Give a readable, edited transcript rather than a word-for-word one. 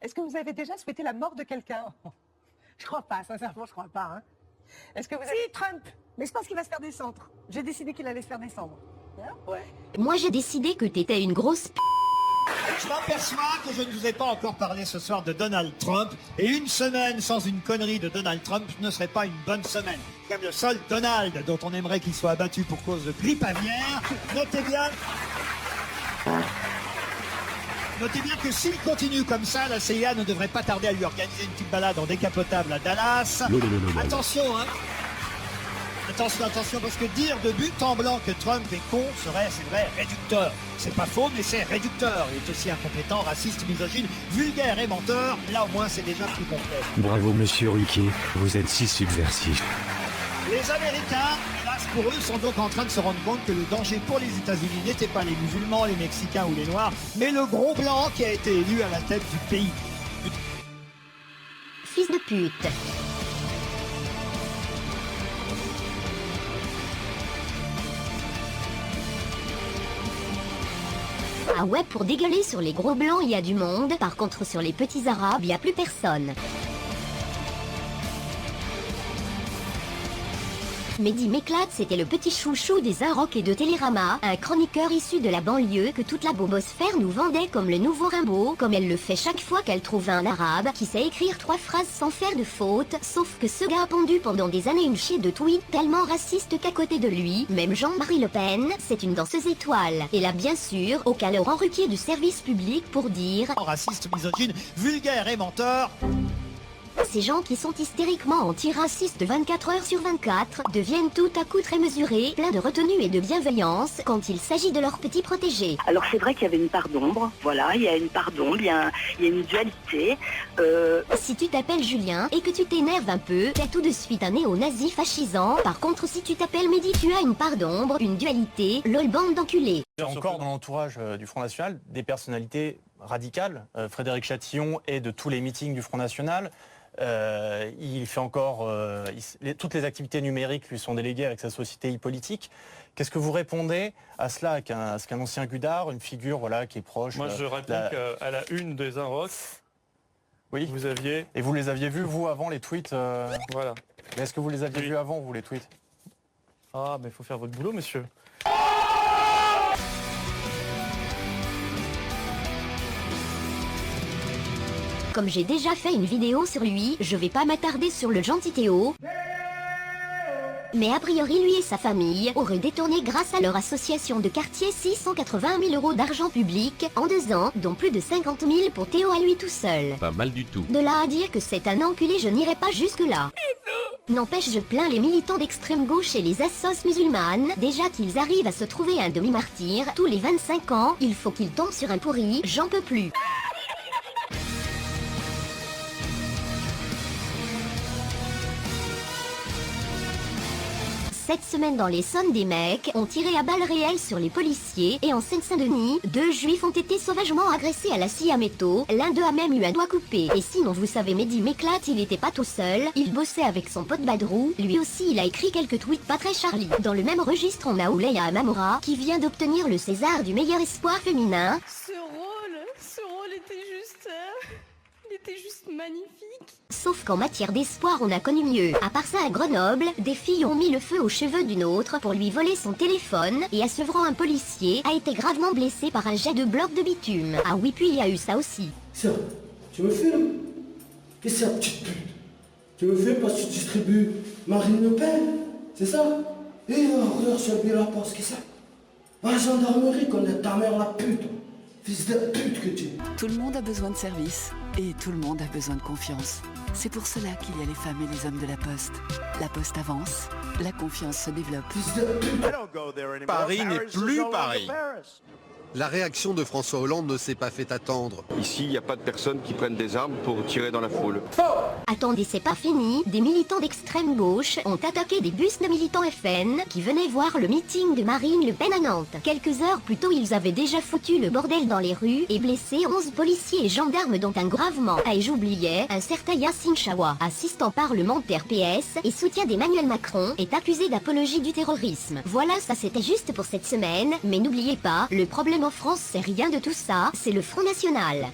Est-ce que vous avez déjà souhaité la mort de quelqu'un? Je crois pas, sincèrement, je crois pas. Hein. Est-ce que vous avez... Si, Trump. Mais je pense qu'il va se faire descendre. J'ai décidé qu'il allait se faire descendre. Ouais. Moi, j'ai décidé que t'étais une grosse p***. Je m'aperçois que je ne vous ai pas encore parlé ce soir de Donald Trump. Et une semaine sans une connerie de Donald Trump ne serait pas une bonne semaine. Comme le seul Donald dont on aimerait qu'il soit abattu pour cause de grippe aviaire. Notez bien que s'il continue comme ça, la CIA ne devrait pas tarder à lui organiser une petite balade en décapotable à Dallas. Attention, hein. Attention, parce que dire de but en blanc que Trump est con serait, c'est vrai, réducteur. C'est pas faux, mais c'est réducteur. Il est aussi incompétent, raciste, misogyne, vulgaire et menteur. Là, au moins, c'est déjà plus complet. Bravo, monsieur Ruquier. Vous êtes si subversif. Les Américains, hélas pour eux, sont donc en train de se rendre compte que le danger pour les États-Unis n'était pas les musulmans, les Mexicains ou les Noirs, mais le gros blanc qui a été élu à la tête du pays. Fils de pute. Ah ouais, pour dégueuler sur les gros blancs, il y a du monde. Par contre, sur les petits arabes, il n'y a plus personne. Mehdi m'éclate, c'était le petit chouchou des Inrocks et de Télérama, un chroniqueur issu de la banlieue que toute la bobosphère nous vendait comme le nouveau Rimbaud, comme elle le fait chaque fois qu'elle trouve un arabe qui sait écrire 3 phrases sans faire de faute, sauf que ce gars a pondu pendant des années une chier de tweets tellement racistes qu'à côté de lui, même Jean-Marie Le Pen, c'est une danseuse étoile. Et là bien sûr, aucun Laurent Ruquier du service public pour dire raciste, misogyne, vulgaire et menteur. Ces gens qui sont hystériquement antiracistes 24 heures sur 24 deviennent tout à coup très mesurés, pleins de retenue et de bienveillance quand il s'agit de leurs petits protégés. Alors c'est vrai qu'il y avait une part d'ombre, voilà, il y a une part d'ombre, il y a une dualité. Si tu t'appelles Julien et que tu t'énerves un peu, t'es tout de suite un néo-nazi fascisant. Par contre, si tu t'appelles Mehdi, tu as une part d'ombre, une dualité, lol bande d'enculés. Encore dans l'entourage du Front National, des personnalités radicales. Frédéric Chatillon est de tous les meetings du Front National. Il fait encore toutes les activités numériques lui sont déléguées avec sa société e-politique. Qu'est-ce que vous répondez à cela, à ce qu'un ancien Gudard, une figure voilà qui est proche? Moi je réponds qu'à la une des Inrocks, oui, vous aviez. Et vous les aviez vus vous avant les tweets Voilà. Mais est-ce que vous les aviez vus avant vous les tweets? Ah mais il faut faire votre boulot monsieur. Comme j'ai déjà fait une vidéo sur lui, je vais pas m'attarder sur le gentil Théo. Mais a priori, lui et sa famille auraient détourné grâce à leur association de quartier 680 000 € d'argent public en 2 ans, dont plus de 50 000 pour Théo à lui tout seul. Pas mal du tout. De là à dire que c'est un enculé, je n'irai pas jusque-là. N'empêche, je plains les militants d'extrême gauche et les assos musulmanes. Déjà qu'ils arrivent à se trouver un demi-martyr, tous les 25 ans, il faut qu'ils tombent sur un pourri, j'en peux plus. Cette semaine dans l'Essonne, des mecs ont tiré à balles réelles sur les policiers et en Seine-Saint-Denis, 2 juifs ont été sauvagement agressés à la scie à métaux, l'un d'eux a même eu un doigt coupé. Et sinon vous savez, Mehdi m'éclate, il était pas tout seul, il bossait avec son pote Badrou, lui aussi il a écrit quelques tweets pas très Charlie. Dans le même registre on a Ouleya Amamora qui vient d'obtenir le César du meilleur espoir féminin. Ce rôle était juste magnifique. Sauf qu'en matière d'espoir on a connu mieux. À part ça à Grenoble, des filles ont mis le feu aux cheveux d'une autre pour lui voler son téléphone et à Sevran un policier a été gravement blessé par un jet de bloc de bitume. Ah oui, puis il y a eu ça aussi. Ça, tu me filmes? Qu'est-ce que c'est, petite pute? Tu me filmes parce que tu distribues Marine Le Pen? C'est ça? Et regarde sur le la poste, qu'est-ce que c'est? Va à la gendarmerie, connaître ta mère la pute. Fils de pute que tu es. Tout le monde a besoin de service et tout le monde a besoin de confiance. C'est pour cela qu'il y a les femmes et les hommes de la Poste. La Poste avance, la confiance se développe. Paris n'est plus Paris. La réaction de François Hollande ne s'est pas fait attendre. Ici, il n'y a pas de personnes qui prennent des armes pour tirer dans la foule. Attendez, c'est pas fini. Des militants d'extrême gauche ont attaqué des bus de militants FN qui venaient voir le meeting de Marine Le Pen à Nantes. Quelques heures plus tôt, ils avaient déjà foutu le bordel dans les rues et blessé 11 policiers et gendarmes dont un gravement. Ah, et j'oubliais, un certain Yassine Chawa, assistant parlementaire PS et soutien d'Emmanuel Macron, est accusé d'apologie du terrorisme. Voilà, ça c'était juste pour cette semaine, mais n'oubliez pas, le problème en France, c'est rien de tout ça, c'est le Front National.